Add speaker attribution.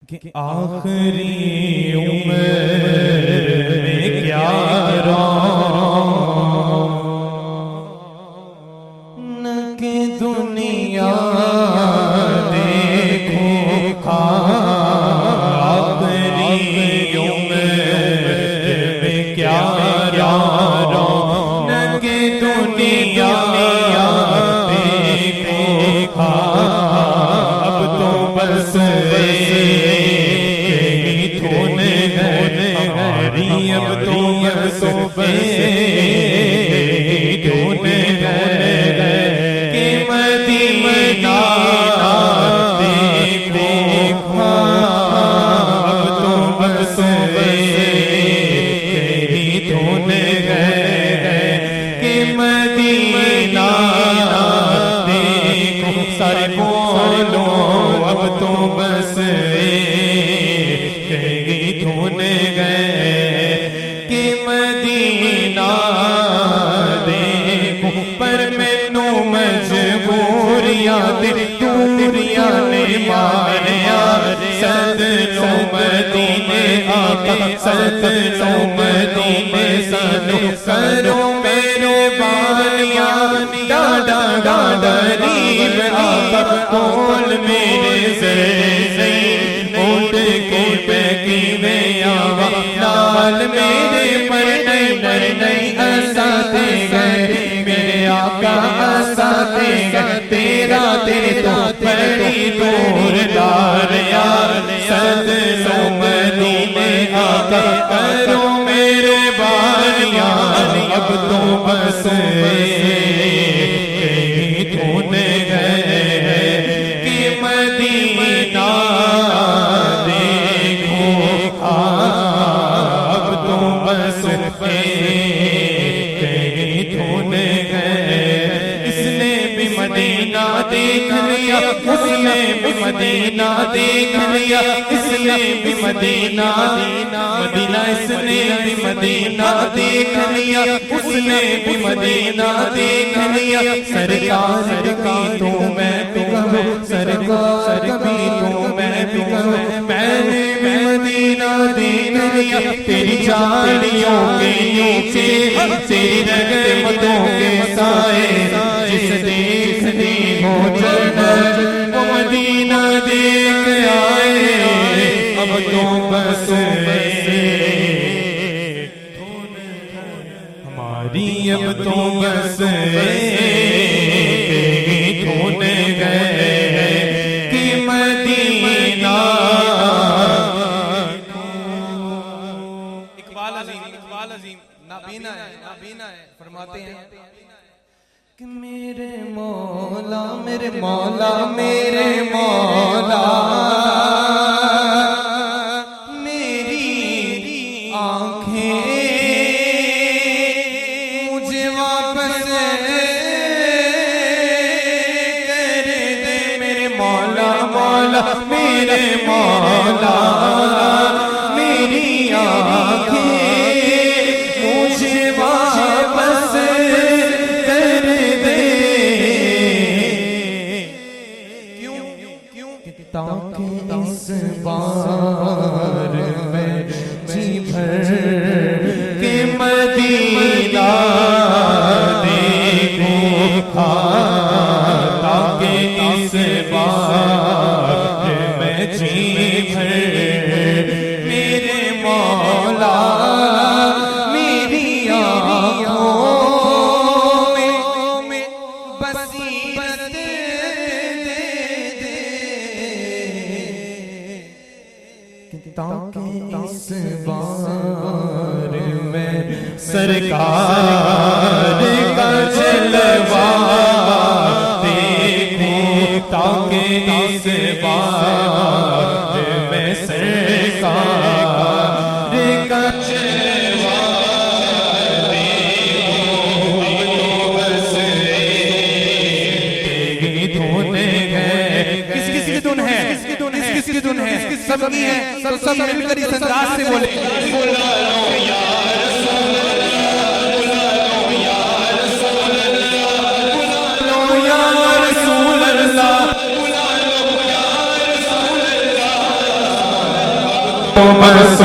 Speaker 1: कि आखिरी उम्र में क्या रौनक की दुनिया देखो खा। आखिरी उम्र में क्या रौनक की दुनिया देखो खा। अब तो बस अब तो बस ढूंढे कि मदीना देखो। अब तो बस ढूंढे कि मदीना देखो। सारे बोलो अब तो बस ढूंढे कि मदीना देखो। पर मैनू मजबूरियां दूरियां ने मारिया। सदनों मदीने आका सदनों मदीने सानू करो मेरे बालियां। डाडा डाडा रीब आका कोल मेरे से उठ के बैठी में आवा। नाल मेरे पर नहीं हंसाते गए मेरे आका हंसाते गए। तेरा तेरे तो बड़ी दूर दार यार। सदनों मदीने आका करो मेरे बालियां। अब तो बस ढूंढे गए कि मदीना देखो। अब तो बस ढूंढे गए। इसने भी मदीना देख लिया उसने भी मदीना देख लिया। इसने भी मदीना मदीना इसने भी मदीना देख लिया उसने भी मदीना देख लिया। सरकार की तो मैं भी कहूँ सरकार की तो मैं भी कहूँ। मैंने भी मदीना देख लिया तेरी झाड़ियों के नीचे तेरी रहमतों के साए। जिस देखनी हो जन्नत वो मदीना देख आए। अब तो बस हमारी अब तो बस ढूंढे गए कि मदीना। इकबाल अजीम नाबीना है फरमाते हैं कि मेरे मौला मेरे मौला मेरे मौला मेरी आंखें मुझे वापस कर दे। मेरे मौला मौला मेरे मौला मेरी आंखें मुझे वापस कर दे। क्यों ताकि इस बार मैं जी भर के मदीना देखो। ताकि इस बार मैं जी भर मेरे मौला मेरी आँखों में बसीरत दे ताकि इस बार मैं सरकार का जलवा देखूं। ताकि इस बार मैं सरकार का जलवा धोने गए। किसकी धुन है किसकी धुन है सबकी है। सब मिलकर इस अंदाज से बोले बुला लो या रसूल अल्लाह बुला लो या रसूल अल्लाह बुला लो या रसूल अल्लाह बुला लो या रसूल अल्लाह। बस